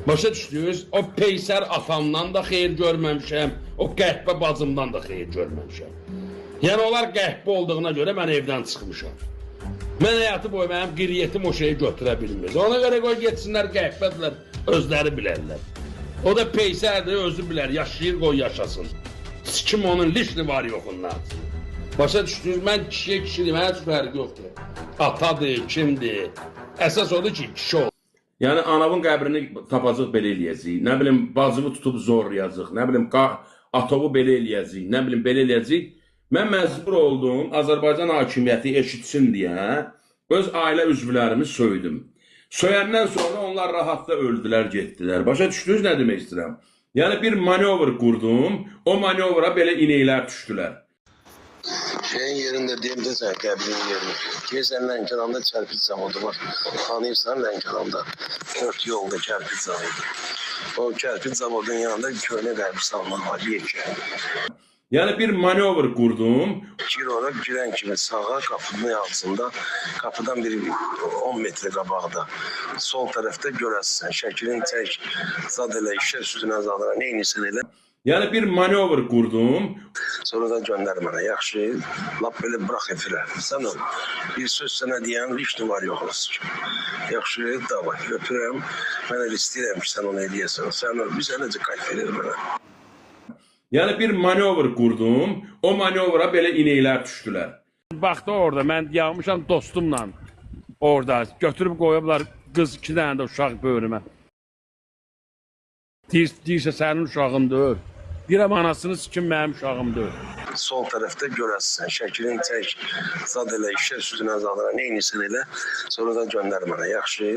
Başa düşdünüz? O peysər atamdan da xeyir görməmişəm, o qəhbə bacımdan da xeyir görməmişəm. Yəni onlar qəhbə olduğuna görə mən evdən çıxmışam. Mən həyatı boyu mənim qiriyetim o şeyi götürə bilmir. Ona görə qoy getsinlər qəhbədirlər, özləri bilərlər. O da peysərdir, özü bilər, yaşayır qoy yaşasın. Kim onun lişni var yoxundan. Başa düşdünüz? Mən kişiyə kişidir, mənə heç fərqi yoxdur. Atadır, kimdir? Əsas odur ki, kişi olur. Yəni anamın qəbrini tapacaq belə eləyəcəyik, nə bilim bacımı tutub zorlayacaq, nə bilim atovu belə eləyəcəyik, nə bilim belə eləyəcəyik. Mən məcbur oldum Azərbaycan hakimiyyəti eşitsin deyə öz ailə üzvlərimi söydüm. Söyəndən sonra onlar rahatla öldülər, getdilər. Başa düşdünüz nə demək istəyirəm? Yəni bir manevr qurdum, o manevra belə inəklər düşdülər. Şeyin yerinde diyeyim de sen kabinin yerinde. Kesin Lənkəranda çərpiz zavodu var. Tanıyırsan Lənkəranda. 4 yolda çərpiz zavodu. O çərpiz zavodun yanında köhnə qəbristanlıq var. Yəni bir manevr qurdum. Gir ora girən kimi sağa qapının altında, qapıdan bir 10 metre qabaqda. Sol tərəfdə görəsən. Şəkilin tək zad elə işə üstünə zadına neynisin elə. Yəni bir manevr qurdum. Sonra da göndər mənə, yaxşı, lap belə bırax efirə. Sən ol, bir söz sənə deyən heç var yox olsun. Yaxşı, davay, öpürəm, mən elə istəyirəm ki, sən onu eləyəsən. Sən ol, bizə necə qayt verir mənə. Yəni bir manevr qurdum, o manevra belə inəklər düşdülər. Baxdı orada, mən yağmışam dostumla orada, götürüb qoyublar qız 2 dənə də uşaq böyrümə. Deyirsə sənin uşağındır. Deyirəm anasını sikim mənim uşağımdır. Sol tərəfdə görəsən, şəkilin tək zad elə işə üstünə zadına neynisin elə. Sonra da göndər mənə, yaxşı.